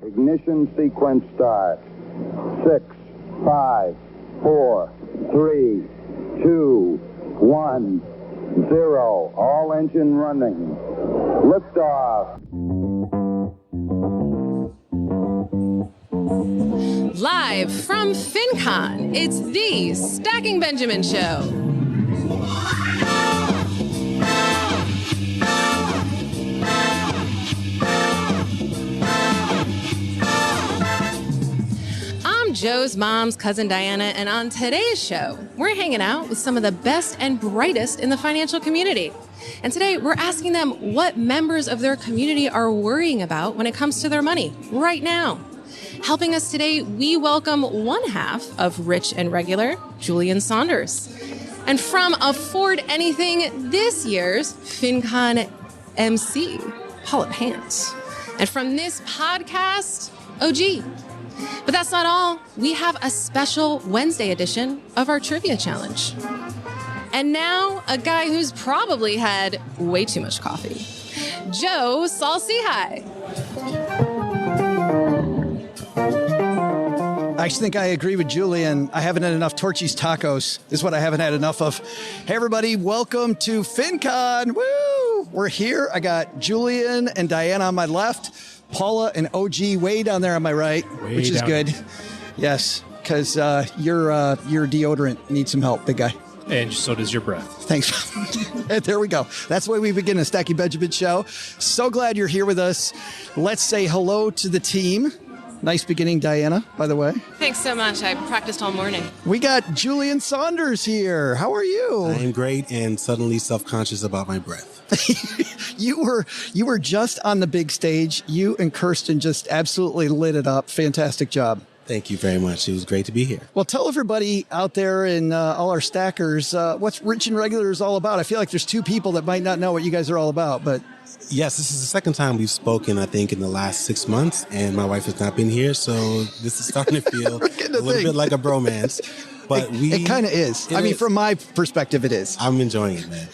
Ignition sequence start. 6, 5, 4, 3, 2, 1, 0. All engine running. Liftoff. Live from FinCon, it's the Stacking Benjamin Show. I'm Joe's mom's cousin Diana, and on today's show, we're hanging out with some of the best and brightest in the financial community. And today, we're asking them what members of their community are worrying about when it comes to their money right now. Helping us today, we welcome one half of Rich and Regular, Julien Saunders. And from Afford Anything, this year's FinCon MC, Paula Pant. And from this podcast, OG. But that's not all. We have a special Wednesday edition of our Trivia Challenge. And now, a guy who's probably had way too much coffee, Joe Saul-Sehy. I actually think I agree with Julien. I haven't had enough Torchy's tacos is what I haven't had enough of. Hey, everybody. Welcome to FinCon. Woo! We're here. I got Julien and Diana on my left, Paula and OG way down there on my right, which is good. Yes, because your deodorant needs some help, big guy. And so does your breath. Thanks. And there we go. That's the way we begin a Stacking Benjamin show. So glad you're here with us. Let's say hello to the team. Nice beginning, Diana, by the way. Thanks so much. I practiced all morning. We got Julien Saunders here. How are you? I am great and suddenly self-conscious about my breath. You were just on the big stage. You and Kirsten just absolutely lit it up. Fantastic job. Thank you very much. It was great to be here. Well, tell everybody out there and all our stackers what's Rich and Regular is all about. I feel like there's two people that might not know what you guys are all about, but... Yes, this is the second time we've spoken, I think, in the last 6 months, and my wife has not been here, so this is starting to feel a little bit like a bromance. But it kind of is. I mean, from my perspective, it is. I'm enjoying it, man.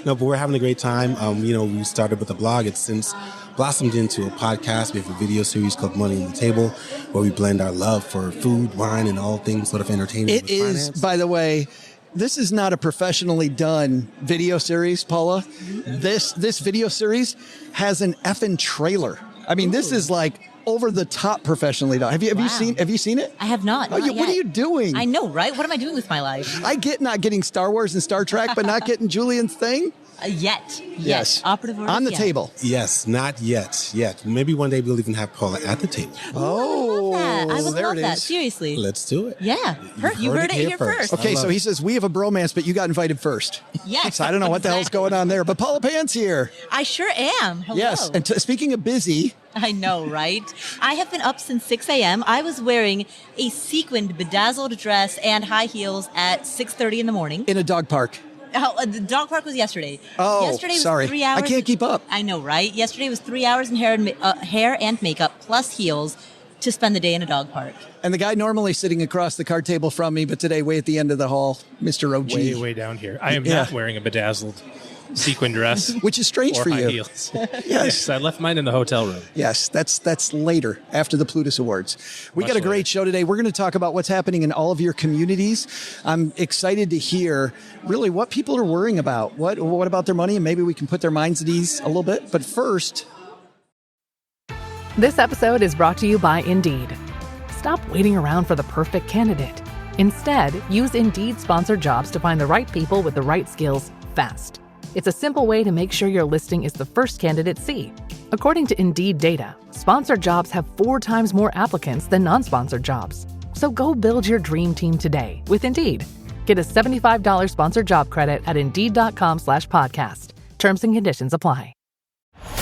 No, but we're having a great time. We started with a blog. It's since blossomed into a podcast. We have a video series called Money on the Table, where we blend our love for food, wine, and all things sort of entertainment. It is, finance. By the way, this is not a professionally done video series, Paula. This video series has an effing trailer. I mean, this is like over the top professionally done. Have you seen it? I have not. What are you doing? I know, right? What am I doing with my life? I get not getting Star Wars and Star Trek, but not getting Julian's thing. Yet. Yes. Operative orders, on the table. Yes, not yet. Maybe one day we'll even have Paula at the table. Oh, I would love that. Seriously. Let's do it. Yeah. You heard it here first. Okay, so he says, we have a bromance, but you got invited first. Yes. So I don't know what the hell's going on there, but Paula Pant's here. I sure am. Hello. Yes, and speaking of busy. I know, right? I have been up since 6 a.m. I was wearing a sequined, bedazzled dress and high heels at 6:30 in the morning. In a dog park. Oh, the dog park was yesterday. Oh, yesterday was sorry. 3 hours. I can't keep up. I know, right? Yesterday was 3 hours in hair and makeup plus heels to spend the day in a dog park. And the guy normally sitting across the card table from me, but today way at the end of the hall, Mr. OG. Way down here. I am not wearing a bedazzled sequin dress. Which is strange for high you. Heels. Yes, I left mine in the hotel room. Yes, that's later, after the Plutus Awards. We got a great show today. We're going to talk about what's happening in all of your communities. I'm excited to hear really what people are worrying about. What about their money? And maybe we can put their minds at ease a little bit. But first... This episode is brought to you by Indeed. Stop waiting around for the perfect candidate. Instead, use Indeed sponsored jobs to find the right people with the right skills fast. It's a simple way to make sure your listing is the first candidates see. According to Indeed data, sponsored jobs have 4 times more applicants than non-sponsored jobs. So go build your dream team today with Indeed. Get a $75 sponsored job credit at Indeed.com/podcast. Terms and conditions apply.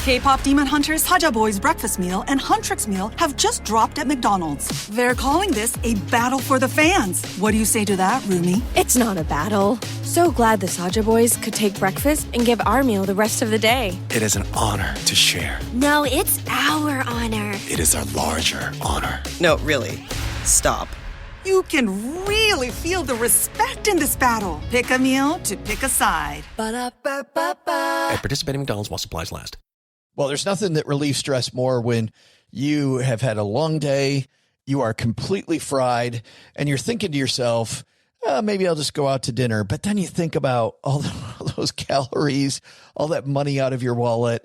K-pop Demon Hunters, Haja Boys Breakfast Meal and Huntrix Meal have just dropped at McDonald's. They're calling this a battle for the fans. What do you say to that, Rumi? It's not a battle. So glad the Saja Boys could take breakfast and give our meal the rest of the day. It is an honor to share. No, it's our honor. It is our larger honor. No, really. Stop. You can really feel the respect in this battle. Pick a meal to pick a side. Ba-da-ba-ba-ba. At participating McDonald's while supplies last. Well, there's nothing that relieves stress more when You have had a long day. You are completely fried, and you're thinking to yourself, maybe I'll just go out to dinner. But then you think about all those calories, all that money out of your wallet,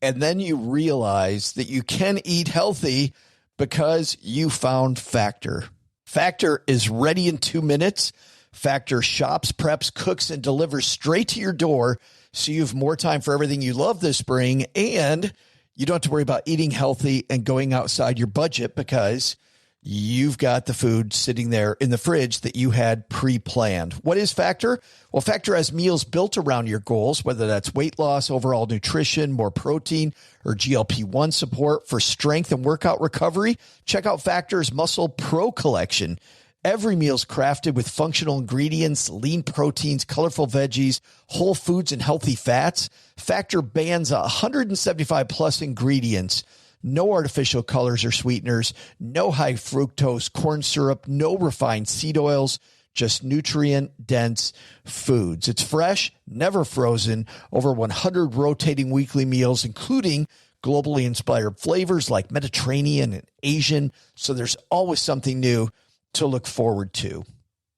and then you realize that you can eat healthy because you found Factor. Factor is ready in 2 minutes. Factor shops, preps, cooks, and delivers straight to your door, so you have more time for everything you love this spring, and you don't have to worry about eating healthy and going outside your budget because you've got the food sitting there in the fridge that you had pre-planned. What is Factor? Well, Factor has meals built around your goals, whether that's weight loss, overall nutrition, more protein, or GLP-1 support for strength and workout recovery. Check out Factor's Muscle Pro collection. Every meal's crafted with functional ingredients, lean proteins, colorful veggies, whole foods, and healthy fats. Factor bans 175 plus ingredients. No artificial colors or sweeteners, no high fructose corn syrup, no refined seed oils, just nutrient-dense foods. It's fresh, never frozen, over 100 rotating weekly meals, including globally inspired flavors like Mediterranean and Asian, so there's always something new to look forward to.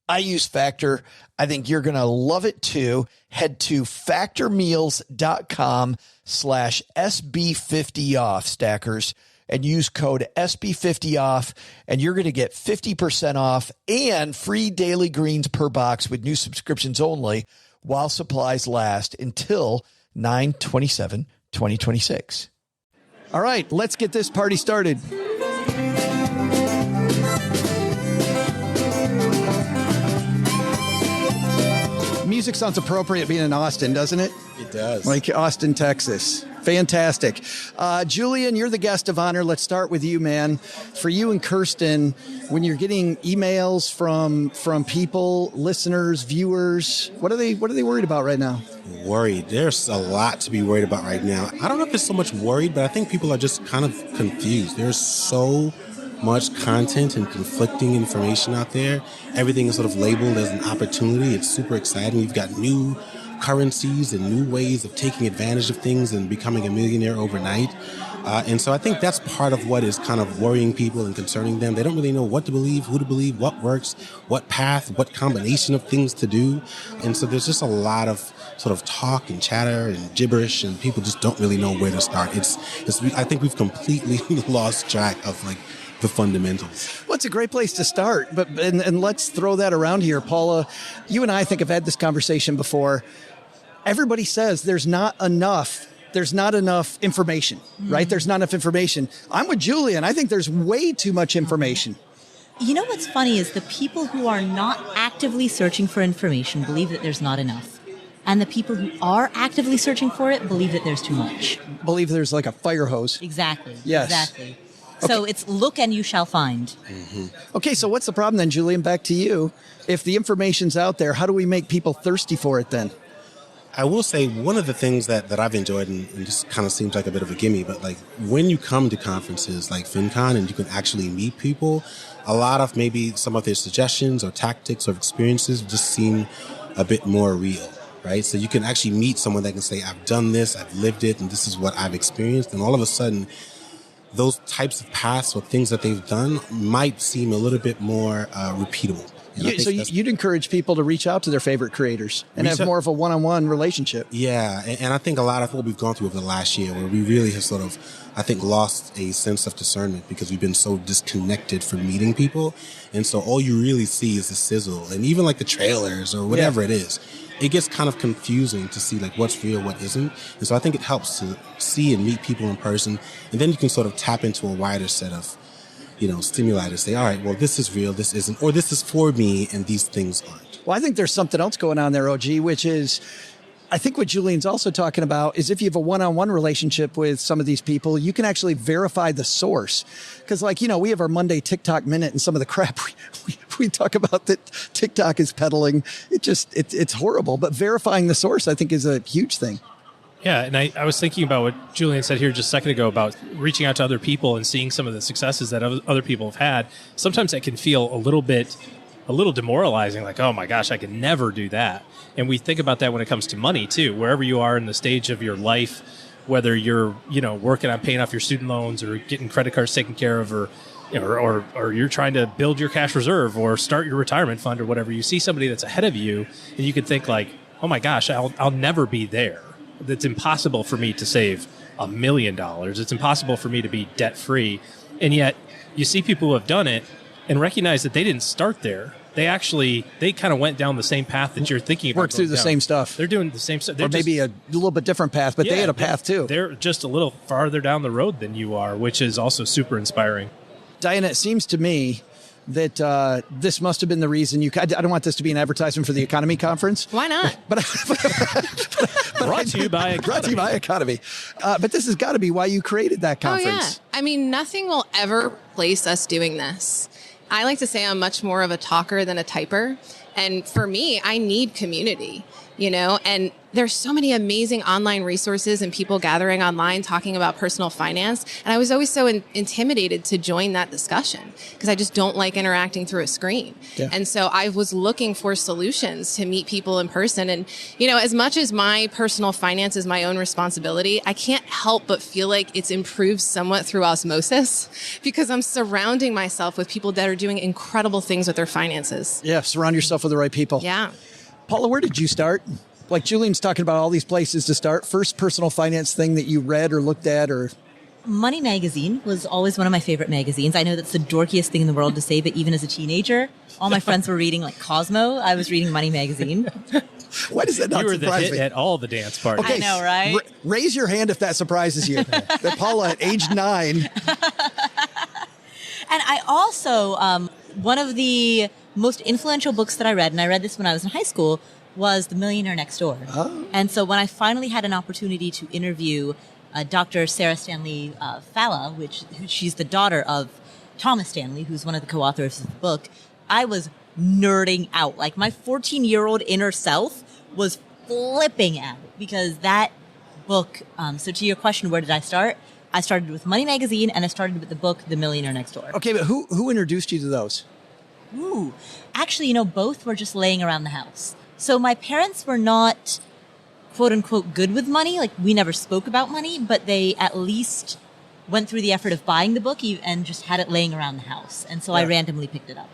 I use Factor. I think you're going to love it too. Head to factormeals.com/SB50off, stackers, and use code SB50off, and you're going to get 50% off and free daily greens per box with new subscriptions only while supplies last until 9/27/2026. All right, let's get this party started. Music sounds appropriate being in Austin, doesn't it? It does. Like Austin, Texas. Fantastic. Julien, you're the guest of honor. Let's start with you, man. For you and Kirsten, when you're getting emails from people, listeners, viewers, what are they worried about right now? Worried. There's a lot to be worried about right now. I don't know if it's so much worried, but I think people are just kind of confused. There's so much content and conflicting information out there. Everything is sort of labeled as an opportunity. It's super exciting. You've got new currencies and new ways of taking advantage of things and becoming a millionaire overnight. And so I think that's part of what is kind of worrying people and concerning them. They don't really know what to believe, who to believe, what works, what path, what combination of things to do. And so there's just a lot of sort of talk and chatter and gibberish, and people just don't really know where to start. I think we've completely lost track of like the fundamentals. Well, it's a great place to start, and let's throw that around here. Paula, you and I think have had this conversation before. Everybody says there's not enough information, right? There's not enough information. I'm with Julien. I think there's way too much information. You know what's funny is the people who are not actively searching for information believe that there's not enough. And the people who are actively searching for it believe that there's too much. Believe there's like a fire hose. Exactly. Yes. Exactly. So Okay. it's look and you shall find. Mm-hmm. Okay, so what's the problem then, Julien? Back to you. If the information's out there, how do we make people thirsty for it then? I will say one of the things that I've enjoyed, and just kind of seems like a bit of a gimme, but like when you come to conferences like FinCon and you can actually meet people, a lot of maybe some of their suggestions or tactics or experiences just seem a bit more real, right? So you can actually meet someone that can say, I've done this, I've lived it, and this is what I've experienced. And all of a sudden, those types of paths or things that they've done might seem a little bit more repeatable. So you'd encourage people to reach out to their favorite creators and have more of a one-on-one relationship. Yeah, and I think a lot of what we've gone through over the last year, where we really have sort of, I think, lost a sense of discernment because we've been so disconnected from meeting people. And so all you really see is the sizzle. And even like the trailers or whatever it is, it gets kind of confusing to see like what's real, what isn't. And so I think it helps to see and meet people in person. And then you can sort of tap into a wider set of, stimuli to say, all right, well, this is real, this isn't, or this is for me, and these things aren't. Well, I think there's something else going on there, OG, which is, I think what Julien's also talking about is if you have a one-on-one relationship with some of these people, you can actually verify the source. Because we have our Monday TikTok Minute and some of the crap we talk about that TikTok is peddling. It's horrible. But verifying the source, I think, is a huge thing. Yeah, and I was thinking about what Julien said here just a second ago about reaching out to other people and seeing some of the successes that other people have had. Sometimes that can feel a little demoralizing, like, oh my gosh, I can never do that. And we think about that when it comes to money too. Wherever you are in the stage of your life, whether you're, working on paying off your student loans or getting credit cards taken care of, or you're trying to build your cash reserve or start your retirement fund or whatever. You see somebody that's ahead of you, and you could think like, oh my gosh, I'll never be there. It's impossible for me to save $1 million. It's impossible for me to be debt free. And yet you see people who have done it and recognize that they didn't start there. They kind of went down the same path that you're thinking about. Worked through the same stuff. They're doing the same stuff. Or maybe a little bit different path, but they had a path too. They're just a little farther down the road than you are, which is also super inspiring. Diana, it seems to me that this must have been the reason I don't want this to be an advertisement for the EconoMe Conference. Why not? But Brought to you by EconoMe. But this has got to be why you created that conference. Oh, yeah. I mean, nothing will ever replace us doing this. I like to say I'm much more of a talker than a typer. And for me, I need community, and there's so many amazing online resources and people gathering online talking about personal finance. And I was always so intimidated to join that discussion because I just don't like interacting through a screen. Yeah. And so I was looking for solutions to meet people in person. And, as much as my personal finance is my own responsibility, I can't help but feel like it's improved somewhat through osmosis because I'm surrounding myself with people that are doing incredible things with their finances. Yeah, surround yourself with the right people. Yeah. Paula, where did you start? Like Julian's talking about all these places to start. First personal finance thing that you read or looked at or... Money Magazine was always one of my favorite magazines. I know that's the dorkiest thing in the world to say, but even as a teenager, all my friends were reading like Cosmo. I was reading Money Magazine. Why does that not surprise me? You were the hit at all the dance parties. Okay, I know, right? Raise your hand if that surprises you. That Paula at age 9. And I also, one of the most influential books that I read, and I read this when I was in high school, was The Millionaire Next Door. Oh. And so when I finally had an opportunity to interview Dr. Sarah Stanley Falla, she's the daughter of Thomas Stanley, who's one of the co-authors of the book, I was nerding out. Like my 14-year-old inner self was flipping out because that book, so to your question, where did I start? I started with Money Magazine and I started with the book The Millionaire Next Door. Okay, but who introduced you to those? Ooh, actually, both were just laying around the house. So my parents were not, quote unquote, good with money. Like we never spoke about money, but they at least went through the effort of buying the book and just had it laying around the house. And so I randomly picked it up.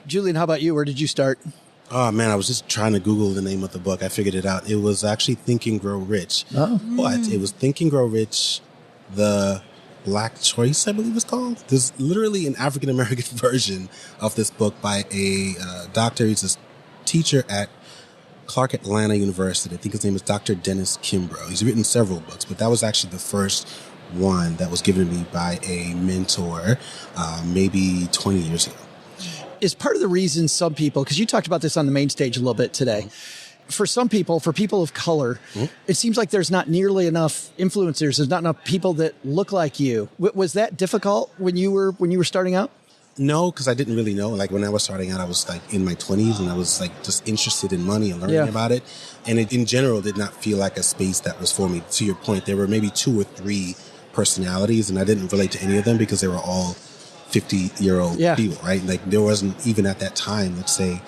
Julian, how about you? Where did you start? Oh, man, I was just trying to Google the name of the book. I figured it out. It was actually Think and Grow Rich. Oh. But it was Think and Grow Rich, the Black Choice, I believe it's called. There's literally an African-American version of this book by a doctor. He's a teacher at Clark Atlanta University. I think his name is Dr. Dennis Kimbrough. He's written several books, but that was actually the first one that was given to me by a mentor maybe 20 years ago. Is part of the reason some people, because you talked about this on the main stage a little bit today, for some people, for people of color, it seems like there's not nearly enough influencers. There's not enough people that look like you. Was that difficult when you were starting out? No, because I didn't really know. Like when I was starting out, I was like in my 20s and I was like just interested in money and learning about it. And it in general did not feel like a space that was for me. To your point, there were maybe 2 or 3 personalities and I didn't relate to any of them because they were all 50-year-old people, right? Like there wasn't even at that time, let's say,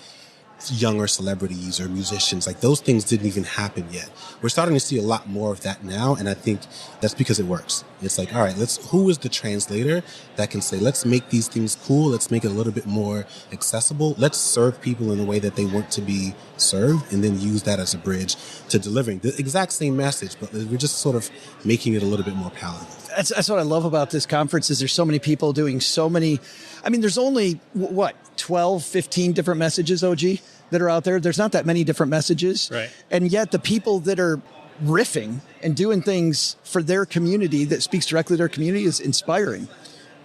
younger celebrities or musicians. Like those things didn't even happen yet. We're starting to see a lot more of that now, and I think that's because it works. It's like, all right, who is the translator that can say, let's make these things cool, let's make it a little bit more accessible, let's serve people in a way that they want to be served, and then use that as a bridge to delivering the exact same message, but we're just sort of making it a little bit more palatable. That's what I love about this conference is there's so many people doing so many. I mean, there's only, 12, 15 different messages, OG, that are out there. There's not that many different messages. Right. And yet the people that are riffing and doing things for their community that speaks directly to their community is inspiring.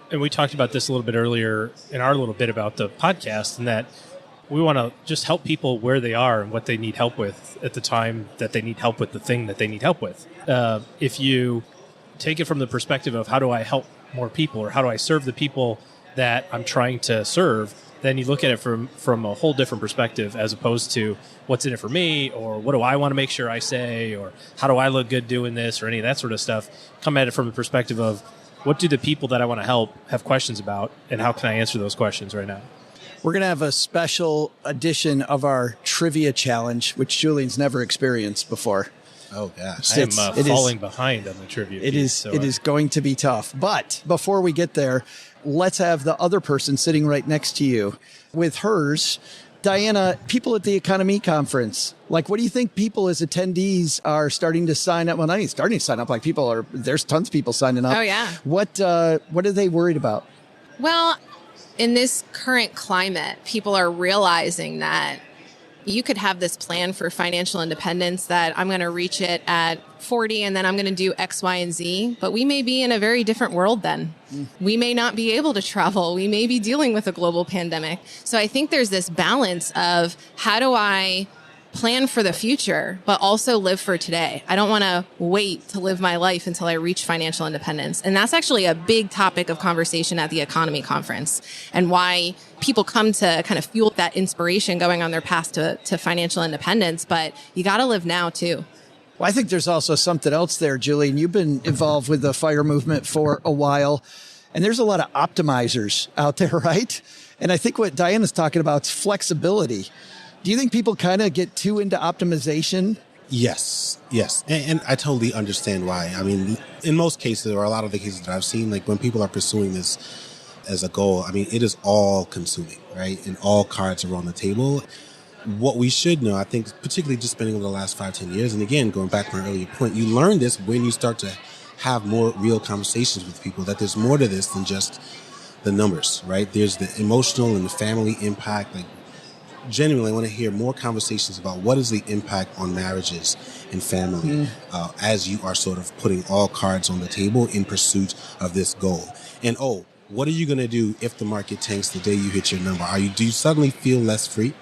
And we talked about this a little bit earlier in our little bit about the podcast, and that we want to just help people where they are and what they need help with at the time that they need help with the thing that they need help with. If you take it from the perspective of how do I help more people or how do I serve the people that I'm trying to serve, then you look at it from a whole different perspective as opposed to what's in it for me or what do I want to make sure I say or how do I look good doing this or any of that sort of stuff. Come at it from the perspective of what do the people that I want to help have questions about and how can I answer those questions right now? We're going to have a special edition of our trivia challenge, which Julian's never experienced before. Oh, gosh. I am falling behind on the trivia. It is going to be tough. But before we get there, let's have the other person sitting right next to you with hers. Diana, people at the EconoMe Conference, like, what do you think people as attendees are starting to sign up? Well, not even starting to sign up, like there's tons of people signing up. Oh, yeah. What are they worried about? Well, in this current climate, people are realizing that you could have this plan for financial independence that I'm going to reach it at 40 and then I'm going to do X, Y, and Z. But we may be in a very different world then. We may not be able to travel. We may be dealing with a global pandemic. So I think there's this balance of how do I plan for the future, but also live for today. I don't want to wait to live my life until I reach financial independence. And that's actually a big topic of conversation at the EconoMe Conference and why people come to kind of fuel that inspiration going on their path to financial independence. But you got to live now too. Well, I think there's also something else there, Julian. You've been involved with the FIRE movement for a while, and there's a lot of optimizers out there, right? And I think what Diana's talking about is flexibility. Do you think people kind of get too into optimization? Yes. And I totally understand why. I mean, in most cases, or a lot of the cases that I've seen, like when people are pursuing this as a goal, I mean, it is all consuming, right? And all cards are on the table. What we should know, I think, particularly just spending over the last 5-10 years, and again, going back to my earlier point, you learn this when you start to have more real conversations with people, that there's more to this than just the numbers, right? There's the emotional and the family impact. Like, genuinely, I want to hear more conversations about what is the impact on marriages and family as you are sort of putting all cards on the table in pursuit of this goal. And, what are you going to do if the market tanks the day you hit your number? Do you suddenly feel less free?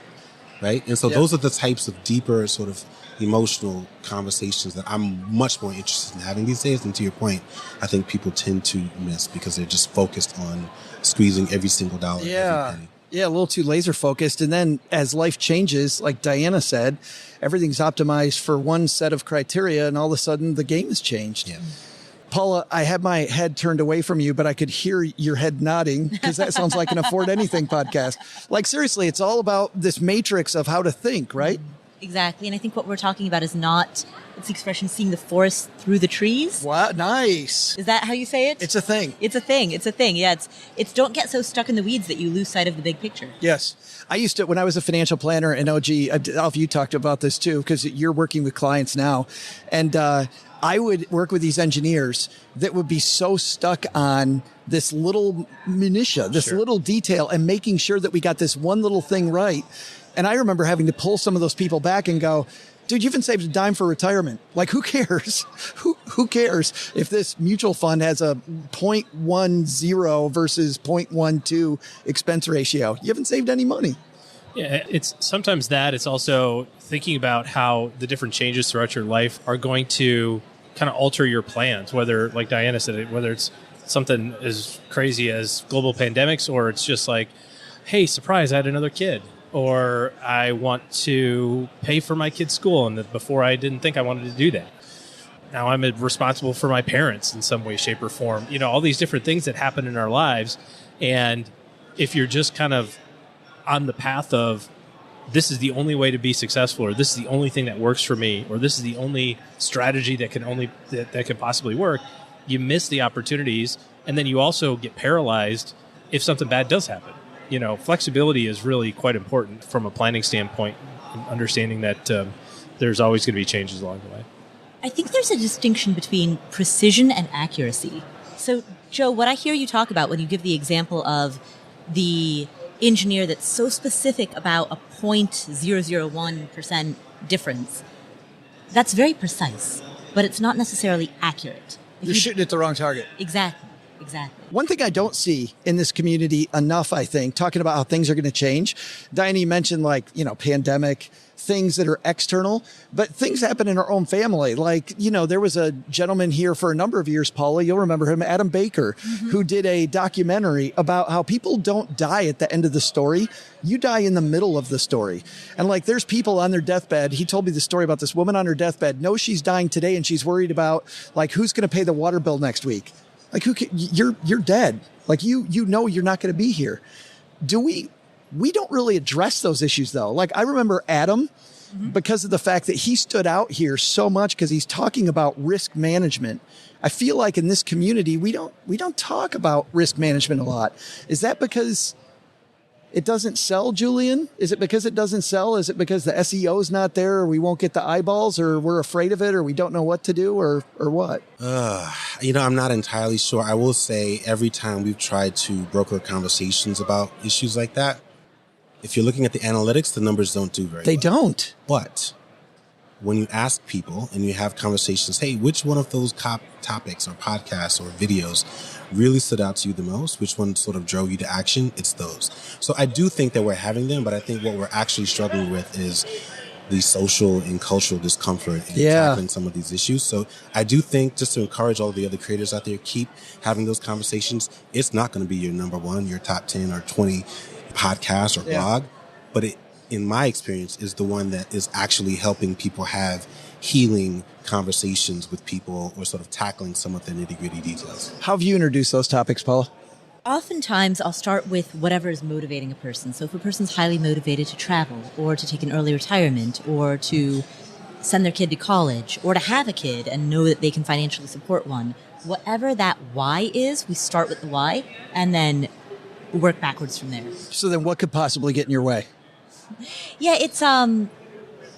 Right? And so those are the types of deeper sort of emotional conversations that I'm much more interested in having these days. And to your point, I think people tend to miss because they're just focused on squeezing every single dollar. Every penny. Yeah, a little too laser focused. And then as life changes, like Diana said, everything's optimized for one set of criteria and all of a sudden the game has changed. Yeah. Paula, I had my head turned away from you, but I could hear your head nodding because that sounds like an Afford Anything podcast. Like, seriously, it's all about this matrix of how to think, right? Exactly. And I think what we're talking about is not, it's the expression, seeing the forest through the trees. Wow, nice. Is that how you say it? It's a thing. It's a thing. Yeah, it's don't get so stuck in the weeds that you lose sight of the big picture. Yes. I used to, when I was a financial planner, and Alf, you talked about this too, because you're working with clients now. And I would work with these engineers that would be so stuck on this little minutia, this little detail, and making sure that we got this one little thing right. And I remember having to pull some of those people back and go, dude, you haven't saved a dime for retirement. Like, who cares? Who cares if this mutual fund has a 0.10 versus 0.12 expense ratio? You haven't saved any money. Yeah, it's sometimes that. It's also thinking about how the different changes throughout your life are going to kind of alter your plans, whether, like Diana said, whether it's something as crazy as global pandemics, or it's just like, hey, surprise, I had another kid. Or I want to pay for my kid's school, and before I didn't think I wanted to do that. Now I'm responsible for my parents in some way, shape, or form. You know, all these different things that happen in our lives. And if you're just kind of on the path of this is the only way to be successful, or this is the only thing that works for me, or this is the only strategy that can possibly work, you miss the opportunities, and then you also get paralyzed if something bad does happen. You know, flexibility is really quite important from a planning standpoint, and understanding that there's always going to be changes along the way. I think there's a distinction between precision and accuracy. So, Joe, what I hear you talk about when you give the example of the engineer that's so specific about a 0.001% difference, that's very precise, but it's not necessarily accurate. You're shooting at the wrong target. Exactly. One thing I don't see in this community enough, I think, talking about how things are going to change. Diana, you mentioned pandemic, things that are external, but things happen in our own family. Like, there was a gentleman here for a number of years, Paula, you'll remember him, Adam Baker, who did a documentary about how people don't die at the end of the story. You die in the middle of the story. And there's people on their deathbed. He told me the story about this woman on her deathbed, knows she's dying today, and she's worried about who's going to pay the water bill next week. You're dead. You're not going to be here. We don't really address those issues though. I remember Adam, because of the fact that he stood out here so much because he's talking about risk management. I feel like in this community, we don't talk about risk management a lot. Is that because it doesn't sell, Julien? Is it because it doesn't sell? Is it because the SEO is not there, or we won't get the eyeballs, or we're afraid of it, or we don't know what to do, or what? I'm not entirely sure. I will say every time we've tried to broker conversations about issues like that, if you're looking at the analytics, the numbers don't do very well. They don't. But when you ask people and you have conversations, hey, which one of those topics or podcasts or videos really stood out to you the most? Which one sort of drove you to action? It's those. So I do think that we're having them, but I think what we're actually struggling with is the social and cultural discomfort in tackling some of these issues. So I do think, just to encourage all the other creators out there, keep having those conversations. It's not going to be your number one, your top 10 or 20 podcast or blog, but it, in my experience, is the one that is actually helping people have healing conversations with people or sort of tackling some of the nitty-gritty details. How have you introduced those topics, Paula? Oftentimes, I'll start with whatever is motivating a person. So if a person's highly motivated to travel or to take an early retirement or to send their kid to college or to have a kid and know that they can financially support one, whatever that why is, we start with the why and then work backwards from there. So then what could possibly get in your way? Yeah, it's, I mean,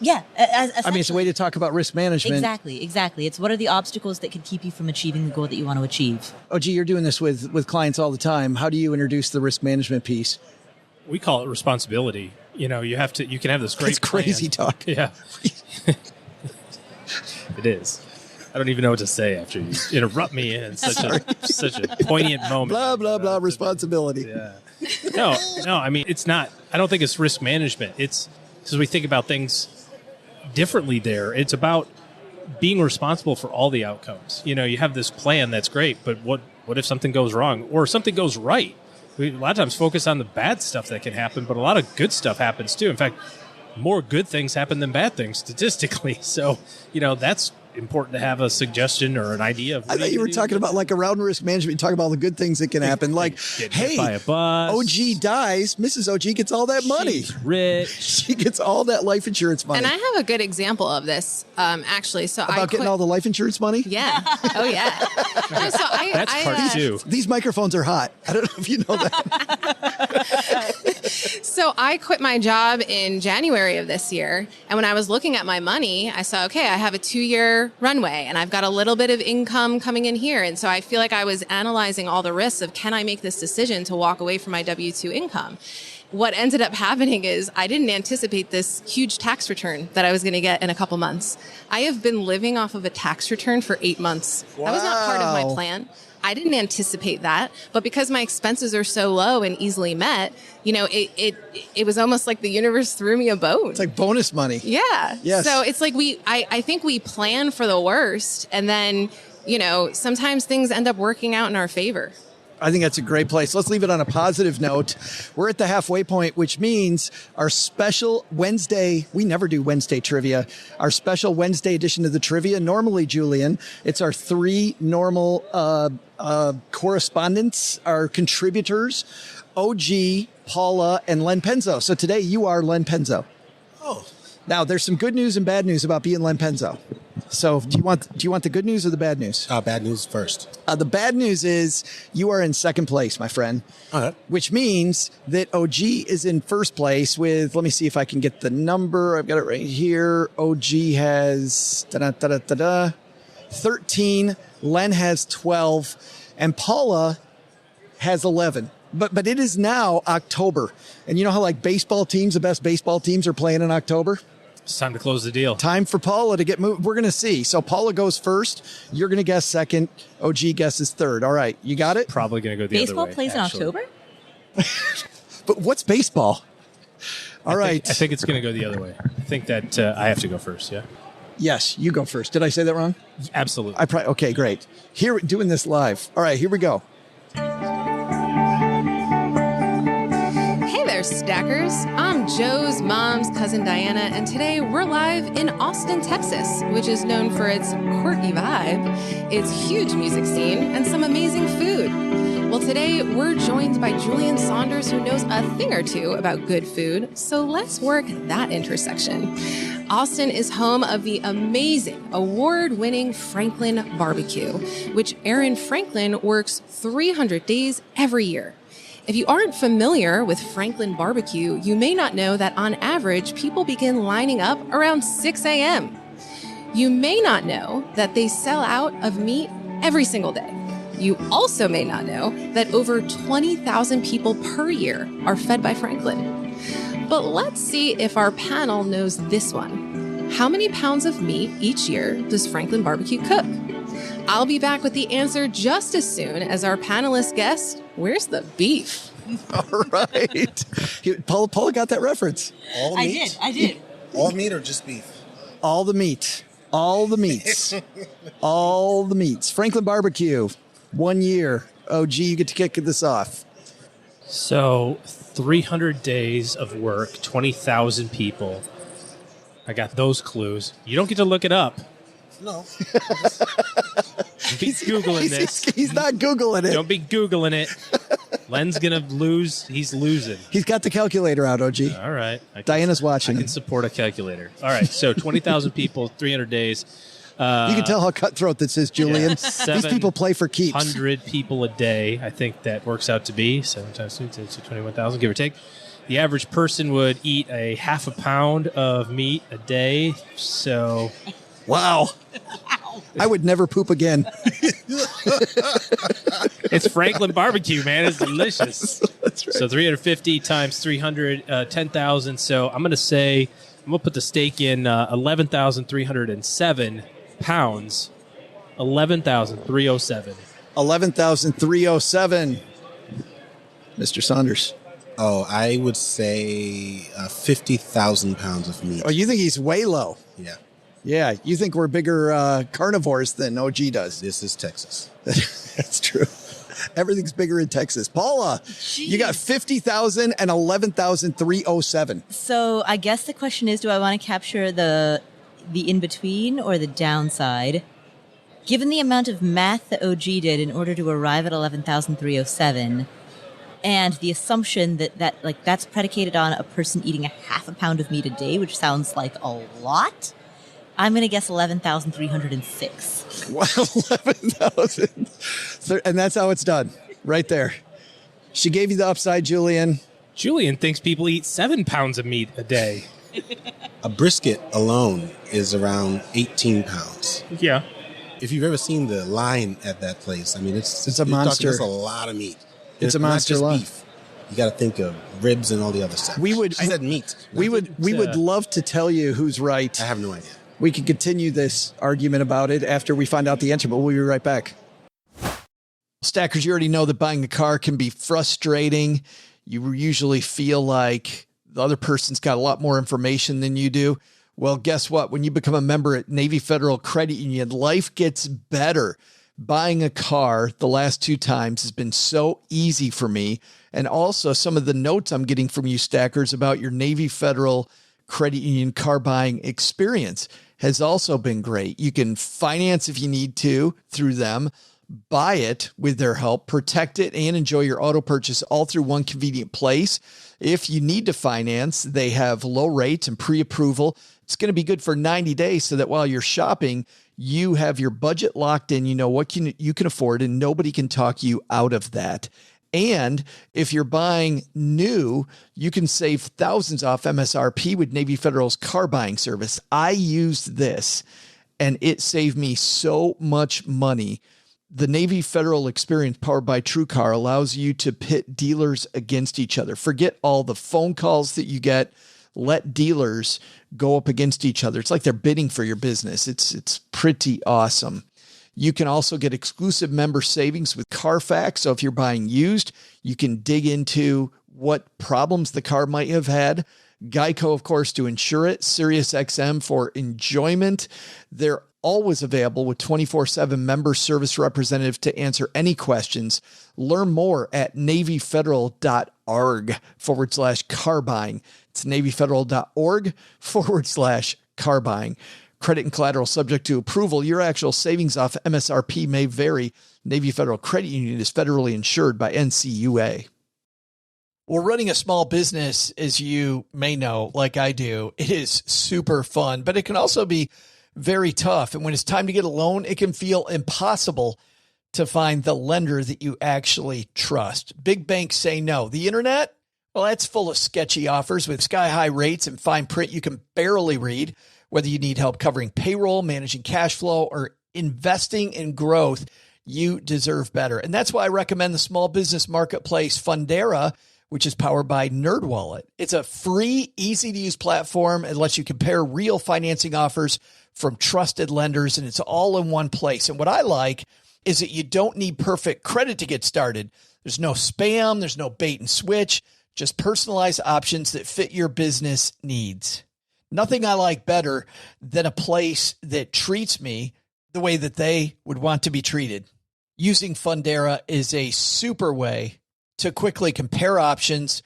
it's a way to talk about risk management. Exactly. It's what are the obstacles that could keep you from achieving the goal that you want to achieve? Oh, gee, you're doing this with clients all the time. How do you introduce the risk management piece? We call it responsibility. You know, you can have this great It's crazy talk. Yeah. It is. I don't even know what to say after you interrupt me in such a poignant moment. Blah, blah, blah, responsibility. Yeah. No, I mean, it's not. I don't think it's risk management. It's because we think about things differently there. It's about being responsible for all the outcomes. You know, you have this plan that's great, but what if something goes wrong or something goes right? We a lot of times focus on the bad stuff that can happen, but a lot of good stuff happens too. In fact, more good things happen than bad things statistically. So, you know, that's important to have a suggestion or an idea of. I thought you were talking about like around risk management. You talk about all the good things that can happen. Like, hey, by a bus. OG dies. Mrs. OG gets all that money. She's rich. She gets all that life insurance money. And I have a good example of this, actually. So about getting all the life insurance money? Yeah. Oh, yeah. No, so that's part two. These microphones are hot. I don't know if you know that. So I quit my job in January of this year. And when I was looking at my money, I saw, okay, I have a 2-year runway and I've got a little bit of income coming in here. And so I feel like I was analyzing all the risks of, can I make this decision to walk away from my W-2 income? What ended up happening is I didn't anticipate this huge tax return that I was going to get in a couple months. I have been living off of a tax return for 8 months. Wow. That was not part of my plan. I didn't anticipate that, but because my expenses are so low and easily met, you know, it was almost like the universe threw me a bone. It's like bonus money. Yeah. Yes. So it's like I think we plan for the worst, and then, you know, sometimes things end up working out in our favor. I think that's a great place. Let's leave it on a positive note. We're at the halfway point, which means our special Wednesday, we never do Wednesday trivia, our special Wednesday edition of the trivia. Normally, Julien, it's our 3 normal correspondents, our contributors, OG, Paula, and Len Penzo. So today you are Len Penzo. Oh. Now, there's some good news and bad news about being Len Penzo. So do you want the good news or the bad news? Bad news first. The bad news is you are in second place, my friend, which means that OG is in first place with, let me see if I can get the number. I've got it right here. OG has 13. Len has 12 and Paula has 11. But it is now October. And you know how like baseball teams, the best baseball teams are playing in October? It's time to close the deal. Time for Paula to get moved. We're going to see. So Paula goes first. You're going to guess second. OG guesses third. All right. You got it? Probably going to go the other way. Baseball plays actually in October? But what's baseball? All right. I think it's going to go the other way. I think that I have to go first, yeah? Yes, you go first. Did I say that wrong? Absolutely. Okay, great. Here, doing this live. All right, here we go. Hey there, Stackers. I'm Joe's mom's cousin Diana, and today we're live in Austin, Texas, which is known for its quirky vibe, its huge music scene, and some amazing food. Well, Well, today we're joined by Julien Saunders, who knows a thing or two about good food. So let's work that intersection. Austin is home of the amazing award-winning Franklin Barbecue, which Aaron Franklin works 300 days every year. If you aren't familiar with Franklin Barbecue, you may not know that on average, people begin lining up around 6 a.m. You may not know that they sell out of meat every single day. You also may not know that over 20,000 people per year are fed by Franklin. But let's see if our panel knows this one. How many pounds of meat each year does Franklin Barbecue cook? I'll be back with the answer just as soon as our panelist guest, where's the beef? All right. Paula got that reference. All meat? I did. All meat or just beef? All the meat. All the meats. All the meats. Franklin Barbecue. 1 year. OG, you get to kick this off. So 300 days of work, 20,000 people. I got those clues. You don't get to look it up. No. Don't be Googling this. He's not Googling it. Don't be Googling it. Len's going to lose. He's losing. He's got the calculator out, OG. All right. Diana's watching. I can support a calculator. All right. So 20,000 people, 300 days. You can tell how cutthroat this is, Julian. These people play for keeps. 100 people a day, I think that works out to be. 7 times 2, 21,000, give or take. The average person would eat a half a pound of meat a day. So, wow. I would never poop again. It's Franklin Barbecue, man. It's delicious. That's right. So 350 times 300, 10,000. So I'm going to put the stake in 11,307 pounds. 11,307. 11,307. Mr. Saunders. Oh, I would say 50,000 pounds of meat. Oh, you think he's way low? Yeah. Yeah, you think we're bigger carnivores than OG does. This is Texas. That's true. Everything's bigger in Texas. Paula, you got 50,000 and 11,307. So I guess the question is, do I want to capture the in-between or the downside? Given the amount of math that OG did in order to arrive at 11,307, and the assumption that's predicated on a person eating a half a pound of meat a day, which sounds like a lot, I'm going to guess 11,306. Wow, 11,000. And that's how it's done, right there. She gave you the upside, Julian. Julian thinks people eat 7 pounds of meat a day. A brisket alone is around 18 pounds. Yeah. If you've ever seen the line at that place, I mean, it's a monster. It's a lot of meat. It's a monster not just line. beef. You got to think of ribs and all the other stuff. I said meat. We would love to tell you who's right. I have no idea. We could continue this argument about it after we find out the answer, but we'll be right back. Stackers, you already know that buying a car can be frustrating. You usually feel like the other person's got a lot more information than you do. Well, guess what? When you become a member at Navy Federal Credit Union, life gets better. Buying a car the last 2 times has been so easy for me. And also some of the notes I'm getting from you, Stackers, about your Navy Federal Credit Union car buying experience has also been great. You can finance if you need to through them, buy it with their help, protect it, and enjoy your auto purchase all through one convenient place. If you need to finance, they have low rates and pre-approval. It's going to be good for 90 days so that while you're shopping, you have your budget locked in. You know what you can afford, and nobody can talk you out of that. And if you're buying new, you can save thousands off MSRP with Navy Federal's car buying service. I used this, and it saved me so much money. The Navy Federal experience powered by TrueCar allows you to pit dealers against each other. Forget all the phone calls that you get. Let dealers go up against each other. It's like they're bidding for your business. It's pretty awesome. You can also get exclusive member savings with Carfax. So if you're buying used, you can dig into what problems the car might have had. Geico, of course, to insure it. SiriusXM for enjoyment. They're always available with 24/7 member service representative to answer any questions. Learn more at NavyFederal.org/car buying. It's NavyFederal.org/car buying. Credit and collateral subject to approval. Your actual savings off MSRP may vary. Navy Federal Credit Union is federally insured by NCUA. Well, running a small business, as you may know, like I do, it is super fun, but it can also be very tough. And when it's time to get a loan, it can feel impossible to find the lender that you actually trust. Big banks say no. The internet, well, that's full of sketchy offers with sky-high rates and fine print you can barely read. Whether you need help covering payroll, managing cash flow, or investing in growth, you deserve better. And that's why I recommend the small business marketplace Fundera, which is powered by NerdWallet. It's a free, easy-to-use platform. It lets you compare real financing offers from trusted lenders, and it's all in one place. And what I like is that you don't need perfect credit to get started. There's no spam. There's no bait and switch. Just personalized options that fit your business needs. Nothing I like better than a place that treats me the way that they would want to be treated. Using Fundera is a super way to quickly compare options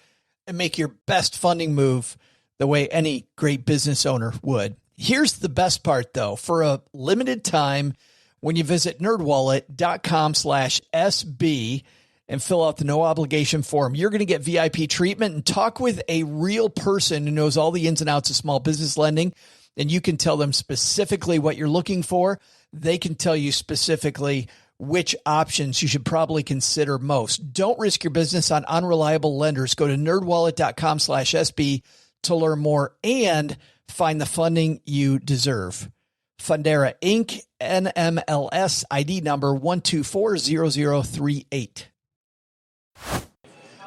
and make your best funding move the way any great business owner would. Here's the best part, though. For a limited time, when you visit nerdwallet.com/SB and fill out the no obligation form, you're going to get VIP treatment and talk with a real person who knows all the ins and outs of small business lending. And you can tell them specifically what you're looking for. They can tell you specifically which options you should probably consider most. Don't risk your business on unreliable lenders. Go to nerdwallet.com/SB to learn more and find the funding you deserve. Fundera Inc. NMLS ID number 1240038.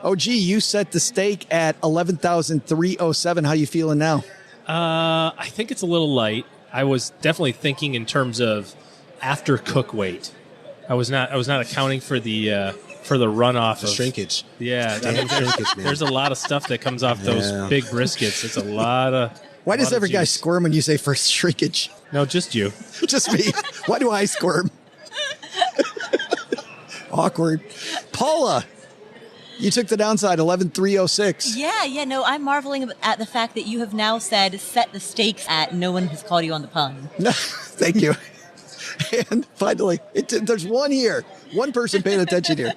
Oh, gee, you set the stake at 11,307. How you feeling now? I think it's a little light. I was definitely thinking in terms of after cook weight. I was not accounting for the runoff of shrinkage. Yeah, there's a lot of stuff that comes off those big briskets. It's a lot of. Why does every guy squirm when you say first shrinkage? No, just you. Just me. Why do I squirm? Awkward. Paula, you took the downside, 11,306. Yeah, no, I'm marveling at the fact that you have now said set the stakes at no one has called you on the pun. Thank you. And finally, there's one here. One person paying attention here.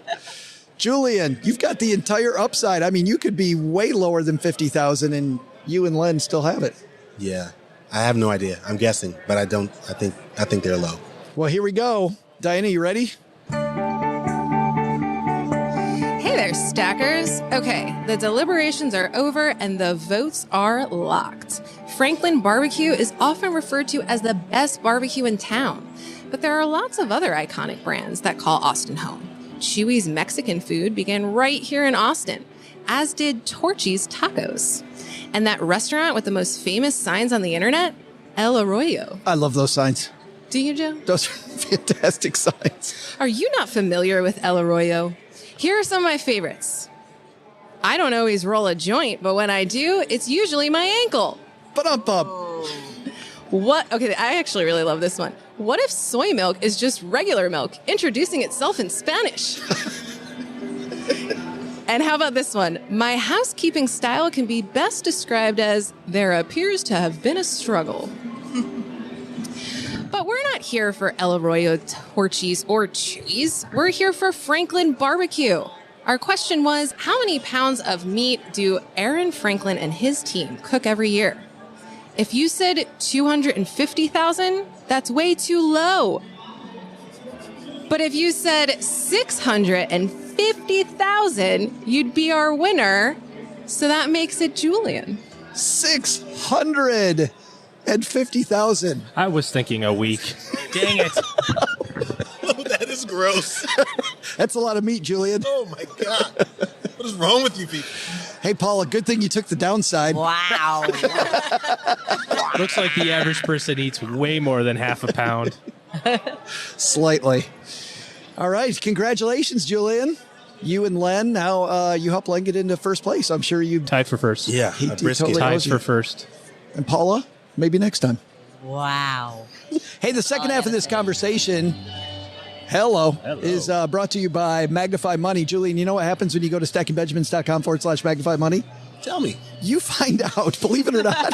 Julien, you've got the entire upside. I mean, you could be way lower than 50,000 and you and Len still have it. Yeah, I have no idea. I'm guessing, but I don't. I think they're low. Well, here we go. Diana, you ready? Hey there, stackers. Okay, the deliberations are over and the votes are locked. Franklin Barbecue is often referred to as the best barbecue in town, but there are lots of other iconic brands that call Austin home. Chewy's Mexican food began right here in Austin, as did Torchy's Tacos. And that restaurant with the most famous signs on the internet, El Arroyo. I love those signs. Do you, Joe? Those are fantastic signs. Are you not familiar with El Arroyo? Here are some of my favorites. I don't always roll a joint, but when I do, it's usually my ankle. Ba-dum-bum. What? Okay, I actually really love this one. What if soy milk is just regular milk, introducing itself in Spanish? And how about this one? My housekeeping style can be best described as there appears to have been a struggle. But we're not here for El Arroyo, Torchy's, or Chewy's. We're here for Franklin Barbecue. Our question was, how many pounds of meat do Aaron Franklin and his team cook every year? If you said 250,000, that's way too low. But if you said 650,000, you'd be our winner. So that makes it Julien. 650,000. I was thinking a week. Dang it. That is gross. That's a lot of meat, Julien. Oh, my God. What is wrong with you people? Hey, Paula, good thing you took the downside. Wow. Looks like the average person eats way more than half a pound. Slightly. All right. Congratulations, Julien. You and Len, now you helped Len get into first place. I'm sure you tied for first. Yeah, he totally ties for first. And Paula, maybe next time. Wow. Hey, the second half of this conversation, hello, is brought to you by Magnify Money. Julien, you know what happens when you go to stackingbenjamins.com/Magnify Money? Tell me. You find out, believe it or not,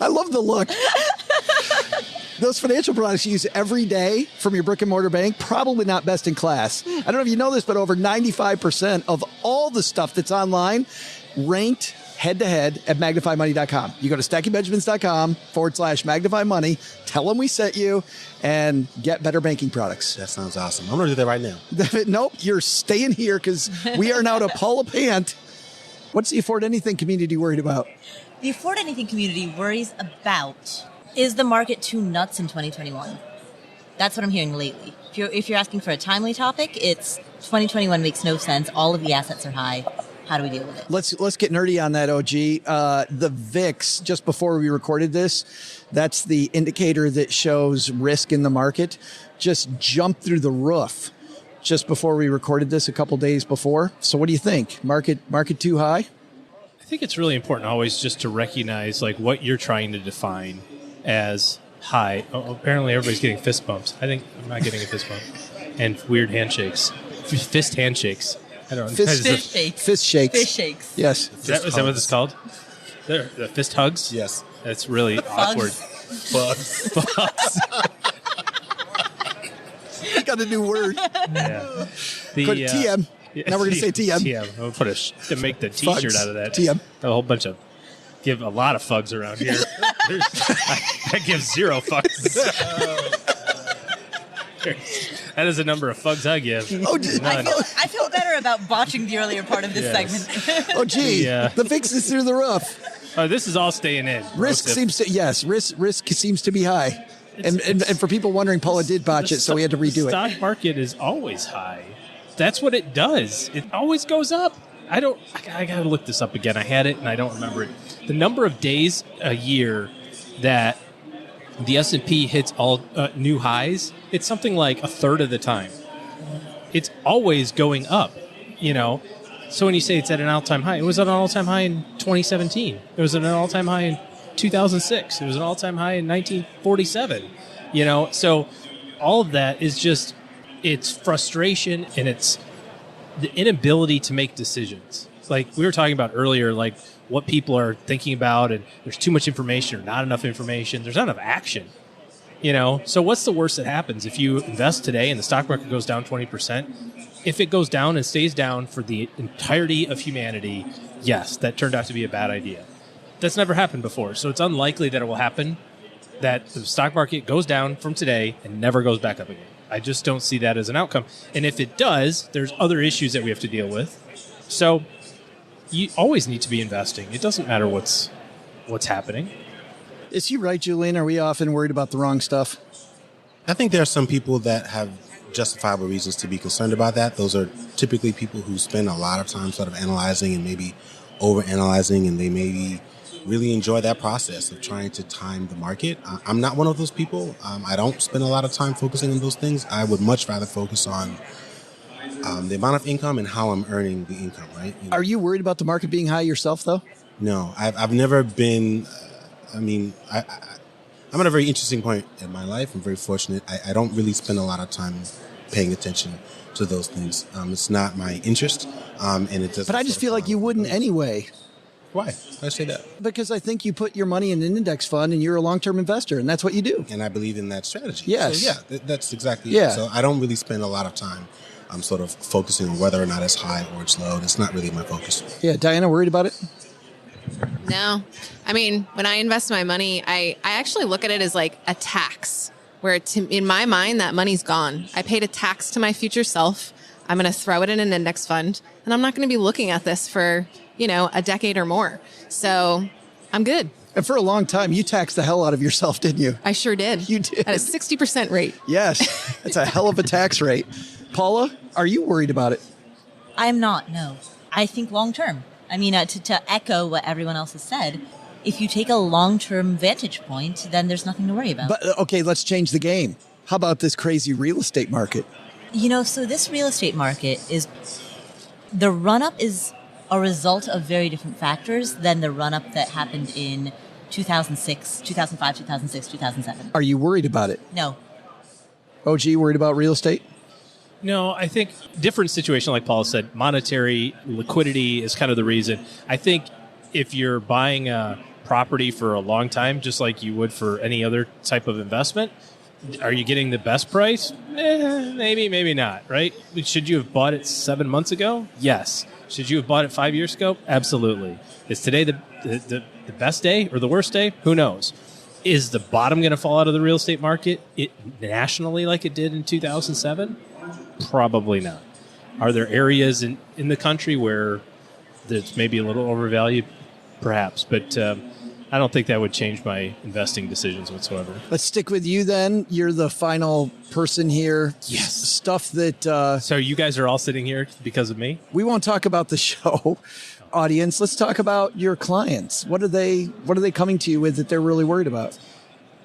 I love the look. Those financial products you use every day from your brick and mortar bank, probably not best in class. I don't know if you know this, but over 95% of all the stuff that's online ranked head-to-head at magnifymoney.com. You go to stackingbenjamins.com/magnifymoney, tell them we sent you, and get better banking products. That sounds awesome. I'm going to do that right now. Nope, you're staying here because we are now to Paula Pant. What's the Afford Anything community worried about? The Afford Anything community worries about, is the market too nuts in 2021? That's what I'm hearing lately. If you're asking for a timely topic, it's 2021 makes no sense. All of the assets are high. How do we deal with it? Let's get nerdy on that, OG. The VIX, just before we recorded this, that's the indicator that shows risk in the market, just jumped through the roof just before we recorded this a couple days before. So what do you think? Market too high? I think it's really important always just to recognize like what you're trying to define as high. Oh, apparently everybody's getting fist bumps. I think I'm not getting a fist bump. And weird handshakes. Fist handshakes. I don't know. Fist shakes. Fish shakes. Yes. Is that what it's called? The fist hugs? Yes. That's really awkward. Bugs. I got a new word. Yeah. TM. Now we're going to say TM. TM. I'm going to to make the T-shirt Fugs. out of that. TM. A whole bunch of, give a lot of fugs around here. I give 0 fugs. That is the number of fugs I give. Oh, I feel better about botching the earlier part of this segment. Oh, gee. The VIX is through the roof. Oh, this is all staying in. Risk seems to be high. And for people wondering, Paula did botch it, so we had to redo it. The stock market is always high. That's what it does. It always goes up. I got to look this up again. I had it and I don't remember it. The number of days a year that the S&P hits all new highs, it's something like a third of the time. It's always going up, you know. So when you say it's at an all-time high, it was at an all-time high in 2017. It was at an all-time high in 2006. It was an all-time high in 1947, you know. So all of that is just, it's frustration and it's the inability to make decisions. Like we were talking about earlier, like what people are thinking about, and there's too much information or not enough information. There's not enough action, you know. So what's the worst that happens if you invest today and the stock market goes down 20%? If it goes down and stays down for the entirety of humanity, yes, that turned out to be a bad idea. That's never happened before, so it's unlikely that it will happen, that the stock market goes down from today and never goes back up again. I just don't see that as an outcome. And if it does, there's other issues that we have to deal with. So you always need to be investing. It doesn't matter what's happening. Is he right, Julien? Are we often worried about the wrong stuff? I think there are some people that have justifiable reasons to be concerned about that. Those are typically people who spend a lot of time sort of analyzing and maybe overanalyzing, and they maybe really enjoy that process of trying to time the market. I'm not one of those people. I don't spend a lot of time focusing on those things. I would much rather focus on the amount of income and how I'm earning the income, right? You know? Are you worried about the market being high yourself, though? No, I've never been. I'm at a very interesting point in my life. I'm very fortunate. I don't really spend a lot of time paying attention to those things. It's not my interest, and it doesn't. But I just feel like you wouldn't anyway. Why? Why say that? Because I think you put your money in an index fund and you're a long-term investor, and that's what you do. And I believe in that strategy. Yes. So yeah, that's exactly it. So I don't really spend a lot of time sort of focusing on whether or not it's high or it's low. That's not really my focus. Yeah, Diana, worried about it? No. I mean, when I invest my money, I actually look at it as like a tax, where in my mind, that money's gone. I paid a tax to my future self. I'm going to throw it in an index fund, and I'm not going to be looking at this for, a decade or more. So I'm good. And for a long time, you taxed the hell out of yourself, didn't you? I sure did. You did. At a 60% rate. Yes. That's a hell of a tax rate. Paula, are you worried about it? I'm not, no. I think long term. I mean, to echo what everyone else has said, if you take a long-term vantage point, then there's nothing to worry about. But, okay, let's change the game. How about this crazy real estate market? So this real estate market the run-up is a result of very different factors than the run-up that happened in 2005, 2006, 2007. Are you worried about it? No. OG, worried about real estate? No, I think different situation, like Paul said, monetary liquidity is kind of the reason. I think if you're buying a property for a long time, just like you would for any other type of investment. Are you getting the best price? Maybe, maybe not, right? Should you have bought it 7 months ago? Yes. Should you have bought it 5 years ago? Absolutely. Is today the best day or the worst day? Who knows? Is the bottom going to fall out of the real estate market nationally like it did in 2007? Probably not. Are there areas in the country where it's maybe a little overvalued? Perhaps, but I don't think that would change my investing decisions whatsoever. Let's stick with you then. You're the final person here. Yes. Stuff that... So you guys are all sitting here because of me? We won't talk about the show. Audience, let's talk about your clients. What are they coming to you with that they're really worried about?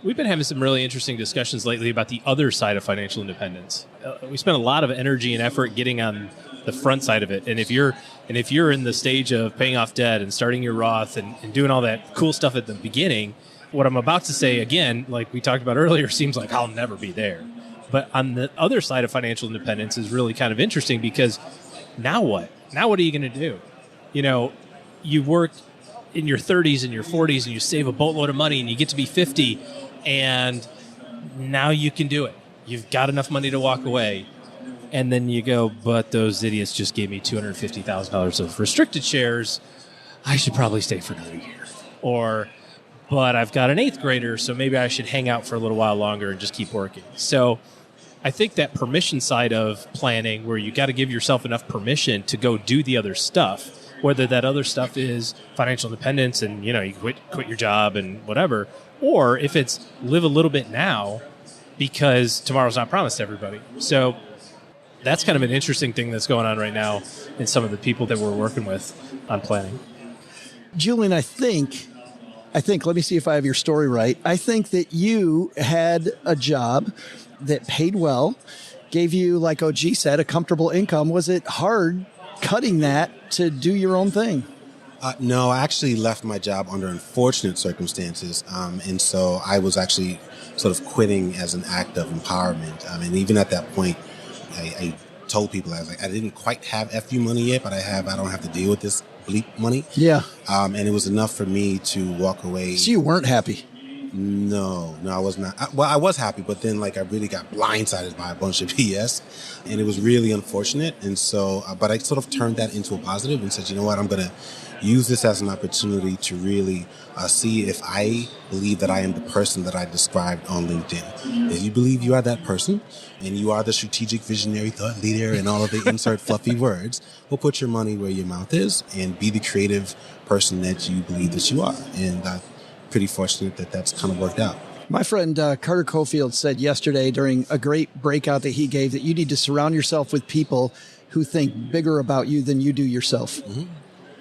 We've been having some really interesting discussions lately about the other side of financial independence. We spent a lot of energy and effort getting on the front side of it. And if you're in the stage of paying off debt and starting your Roth and doing all that cool stuff at the beginning, what I'm about to say again, like we talked about earlier, seems like I'll never be there. But on the other side of financial independence is really kind of interesting because now what? Now what are you going to do? You know, you work in your 30s and your 40s and you save a boatload of money and you get to be 50 and now you can do it. You've got enough money to walk away. And then you go, but those idiots just gave me $250,000 of restricted shares. I should probably stay for another year. Or, but I've got an 8th grader, so maybe I should hang out for a little while longer and just keep working. So I think that permission side of planning, where you got to give yourself enough permission to go do the other stuff, whether that other stuff is financial independence and, you know, you quit your job and whatever, or if it's live a little bit now because tomorrow's not promised to everybody. So that's kind of an interesting thing that's going on right now in some of the people that we're working with on planning. Julien, I think, let me see if I have your story right. I think that you had a job that paid well, gave you, like OG said, a comfortable income. Was it hard cutting that to do your own thing? No, I actually left my job under unfortunate circumstances. And so I was actually sort of quitting as an act of empowerment. And even at that point, I told people, I was like, I didn't quite have FU money yet, but I don't have to deal with this bleep money. Yeah. And it was enough for me to walk away. So you weren't happy? No, I was not. I was happy, but then I really got blindsided by a bunch of BS, and it was really unfortunate. And so, but I sort of turned that into a positive and said, you know what, I'm going to use this as an opportunity to really see if I believe that I am the person that I described on LinkedIn. If you believe you are that person and you are the strategic visionary thought leader and all of the insert fluffy words, well, put your money where your mouth is and be the creative person that you believe that you are. And pretty fortunate that that's kind of worked out. My friend Carter Cofield said yesterday during a great breakout that he gave that you need to surround yourself with people who think bigger about you than you do yourself. Mm-hmm.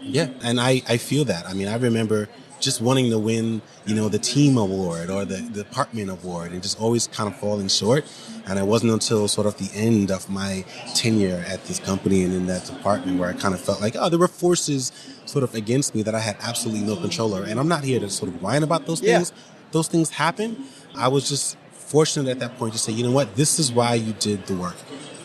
Yeah, and I feel that. I mean, I remember just wanting to win, the team award or the department award and just always kind of falling short. And it wasn't until sort of the end of my tenure at this company and in that department where I kind of felt like, there were forces sort of against me that I had absolutely no control over. And I'm not here to sort of whine about those things. Yeah. Those things happen. I was just fortunate at that point to say, you know what, this is why you did the work.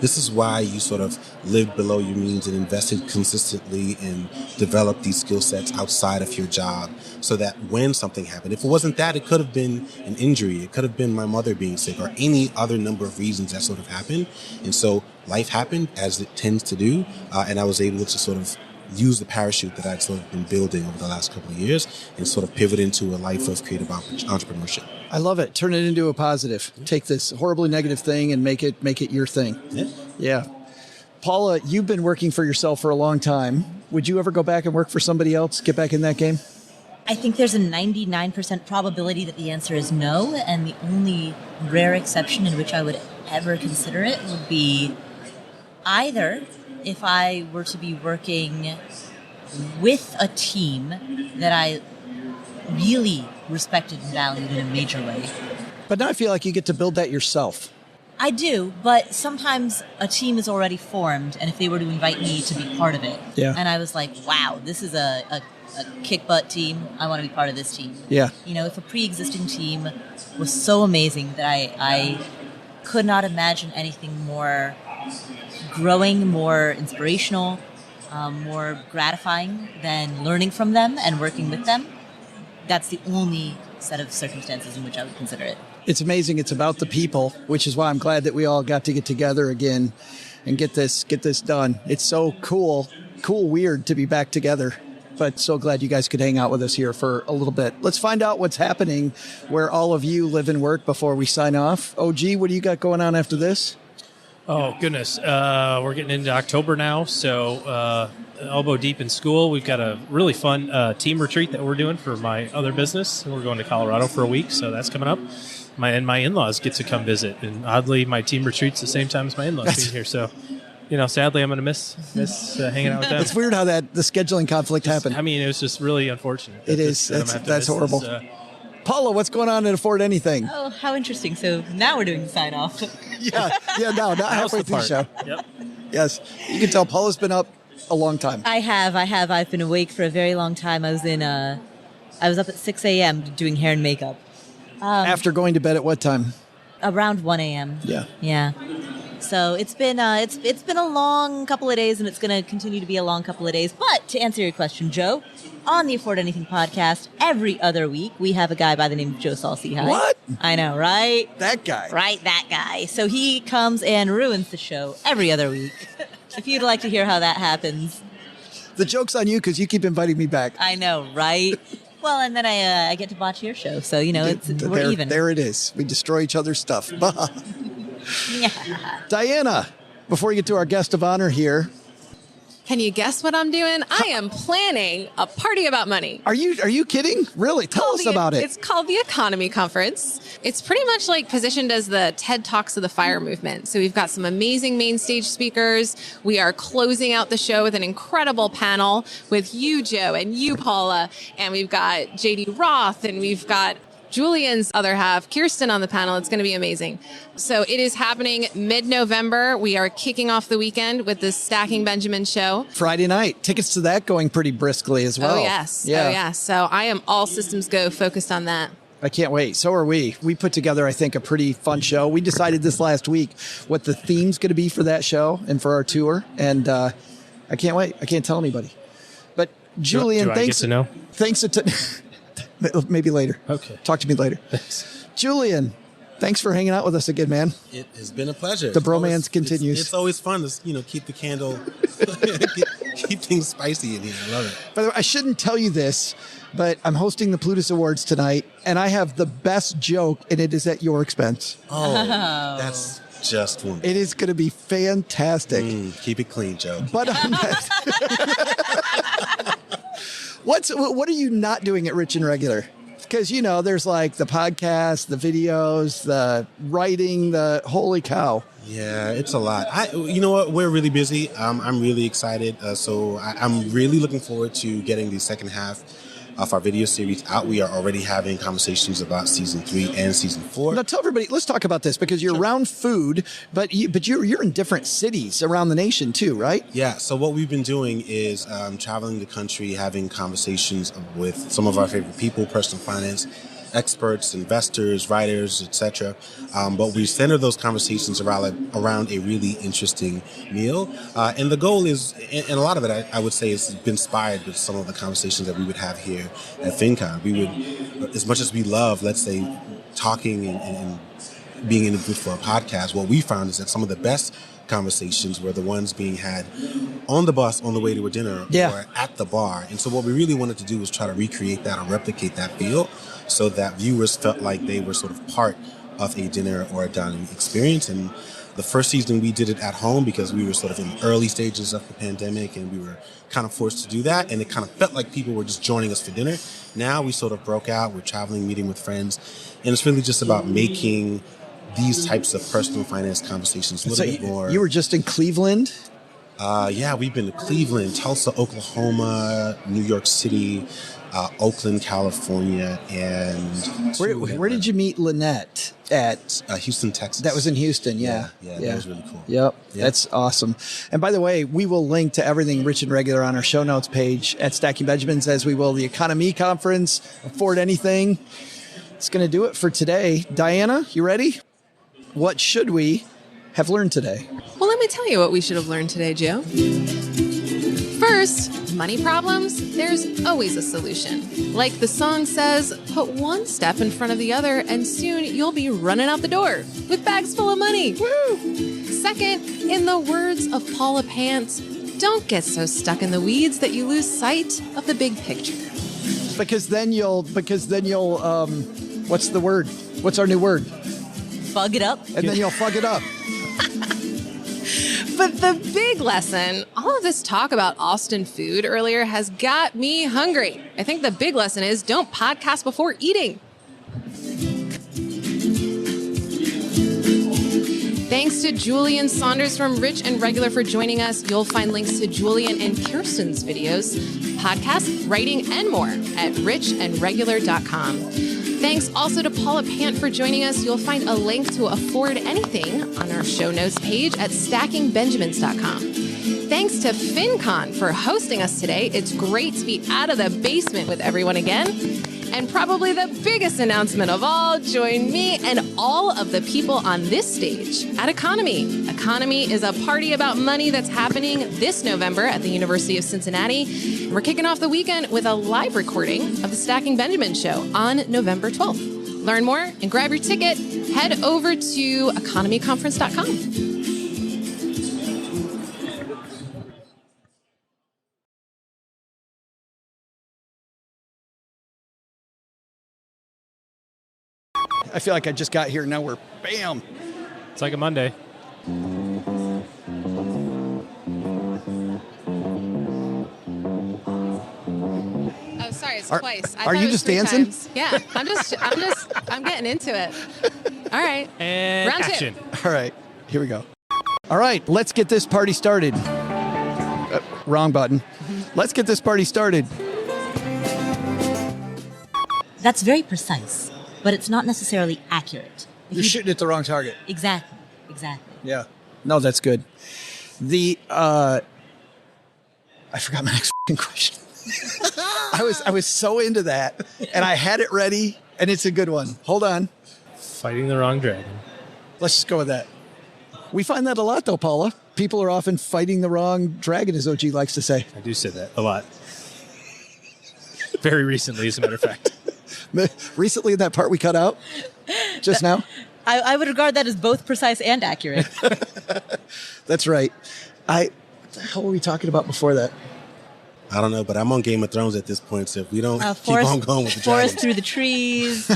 This is why you sort of lived below your means and invested consistently and developed these skill sets outside of your job so that when something happened, if it wasn't that, it could have been an injury. It could have been my mother being sick or any other number of reasons that sort of happened. And so life happened as it tends to do. And I was able to sort of use the parachute that I'd sort of been building over the last couple of years and sort of pivot into a life of creative entrepreneurship. I love it. Turn it into a positive. Take this horribly negative thing and make it your thing. Yeah. Paula, you've been working for yourself for a long time. Would you ever go back and work for somebody else, get back in that game? I think there's a 99% probability that the answer is no, and the only rare exception in which I would ever consider it would be either if I were to be working with a team that I really respected and valued in a major way. But now I feel like you get to build that yourself. I do, but sometimes a team is already formed, and if they were to invite me to be part of it, and I was like, wow, this is a kick-butt team, I want to be part of this team. Yeah. If a pre-existing team was so amazing that I could not imagine anything more growing, more inspirational, more gratifying than learning from them and working with them, that's the only set of circumstances in which I would consider it. It's amazing. It's about the people, which is why I'm glad that we all got to get together again and get this done. It's so cool, weird to be back together. But so glad you guys could hang out with us here for a little bit. Let's find out what's happening where all of you live and work before we sign off. OG, what do you got going on after this? Oh, goodness. We're getting into October now, so elbow deep in school. We've got a really fun team retreat that we're doing for my other business. We're going to Colorado for a week, so that's coming up. My in-laws get to come visit, and oddly, my team retreat's the same time as my in-laws being here, so... sadly, I'm going to miss hanging out with them. It's weird how the scheduling conflict happened. I mean, it was just really unfortunate. It is. That's horrible. Paula, what's going on at Afford Anything? Oh, how interesting. So now we're doing the sign-off. Not halfway through the show. Yep. Yes. You can tell Paula's been up a long time. I have. I've been awake for a very long time. I was up at 6 a.m. doing hair and makeup. After going to bed at what time? Around 1 a.m. Yeah. So it's been a long couple of days, and it's going to continue to be a long couple of days. But to answer your question, Joe, on the Afford Anything podcast, every other week we have a guy by the name of Joe Saul-Sehy. What? I know, right? That guy. Right, that guy. So he comes and ruins the show every other week. If you'd like to hear how that happens. The joke's on you because you keep inviting me back. I know, right? Well, and then I get to watch your show, so we're even. There it is. We destroy each other's stuff. Yeah. Diana, before you get to our guest of honor here. Can you guess what I'm doing? I am planning a party about money. Are you kidding? Really? Tell us about it. It's called the EconoMe Conference. It's pretty much like positioned as the TED Talks of the FIRE movement. So we've got some amazing main stage speakers. We are closing out the show with an incredible panel with you, Joe, and you, Paula. And we've got JD Roth, and we've got Julian's other half, Kirsten, on the panel. It's going to be amazing. So it is happening mid-November. We are kicking off the weekend with the Stacking Benjamin show. Friday night. Tickets to that going pretty briskly as well. Oh, yes. Yeah. Oh, yes. So I am all systems go focused on that. I can't wait. So are we. We put together, I think, a pretty fun show. We decided this last week what the theme's going to be for that show and for our tour. And I can't wait. I can't tell anybody. But Julian, do I get to know? Thanks maybe later. Okay. Talk to me later. Thanks. Julian, thanks for hanging out with us again, man. It has been a pleasure. The bromance continues. It's always fun to keep the candle, keep things spicy in here. I love it. By the way, I shouldn't tell you this, but I'm hosting the Plutus Awards tonight, and I have the best joke, and it is at your expense. Oh. That's just wonderful. It is going to be fantastic. Keep it clean, Joe. But on that, what are you not doing at Rich and Regular? Because, there's like the podcast, the videos, the writing, the holy cow. Yeah, it's a lot. You know what? We're really busy. I'm really excited. So I'm really looking forward to getting the second half of our video series out. We are already having conversations about season 3 and season 4. Now tell everybody, let's talk about this because you're around food, but you're in different cities around the nation too, right? Yeah. So what we've been doing is traveling the country, having conversations with some of our favorite people, personal finance experts, investors, writers, etc. But we center those conversations around a really interesting meal. And the goal is, and a lot of it, I would say, has been inspired with some of the conversations that we would have here at FinCon. We would, as much as we love, let's say, talking and being in the booth for a podcast, what we found is that some of the best conversations were the ones being had on the bus on the way to a dinner or at the bar. And so what we really wanted to do was try to recreate that or replicate that feel so that viewers felt like they were sort of part of a dinner or a dining experience. And the first season we did it at home because we were sort of in the early stages of the pandemic and we were kind of forced to do that. And it kind of felt like people were just joining us for dinner. Now we sort of broke out. We're traveling, meeting with friends. And it's really just about making these types of personal finance conversations a little bit more. You were just in Cleveland? Yeah, we've been to Cleveland, Tulsa, Oklahoma, New York City, Oakland, California, and... Where did you meet Lynette? At Houston, Texas. That was in Houston, yeah. Yeah, that was really cool. Yep, that's awesome. And by the way, we will link to everything Rich and Regular on our show notes page at Stacking Benjamins, as we will the EconoMe Conference, Afford Anything. It's going to do it for today. Diana, you ready? What should we have learned today? Well, let me tell you what we should have learned today, Joe. First, money problems, there's always a solution. Like the song says, put one step in front of the other and soon you'll be running out the door with bags full of money. Woo! Second, in the words of Paula Pant, don't get so stuck in the weeds that you lose sight of the big picture. Because then you'll, what's the word? What's our new word? Fug it up. And then you'll fug it up. But the big lesson, all of this talk about Austin food earlier has got me hungry. I think the big lesson is don't podcast before eating. Thanks to Julien Saunders from Rich and Regular for joining us. You'll find links to Julien and Kirsten's videos, podcasts, writing, and more at richandregular.com. Thanks also to Paula Pant for joining us. You'll find a link to Afford Anything on our show notes page at stackingbenjamins.com. Thanks to FinCon for hosting us today. It's great to be out of the basement with everyone again. And probably the biggest announcement of all, join me and all of the people on this stage at EconoMe. EconoMe is a party about money that's happening this November at the University of Cincinnati. We're kicking off the weekend with a live recording of the Stacking Benjamins show on November 12th. Learn more and grab your ticket. Head over to EconoMeConference.com. I feel like I just got here. Now we're bam. It's like a Monday. Oh, sorry, it's twice. Are you just dancing? Times. Yeah, I'm getting into it. All right. And round action. two. All right, here we go. All right, let's get this party started. Wrong button. Let's get this party started. That's very precise, but it's not necessarily accurate. You're shooting at the wrong target. Exactly. Yeah. No, that's good. I forgot my next question. I was so into that, and I had it ready, and it's a good one. Hold on. Fighting the wrong dragon. Let's just go with that. We find that a lot, though, Paula. People are often fighting the wrong dragon, as OG likes to say. I do say that a lot. Very recently, as a matter of fact. Recently, in that part we cut out? Just now? I would regard that as both precise and accurate. That's right. What the hell were we talking about before that? I don't know, but I'm on Game of Thrones at this point, so if we don't keep on going with the dragons. Forest through the trees.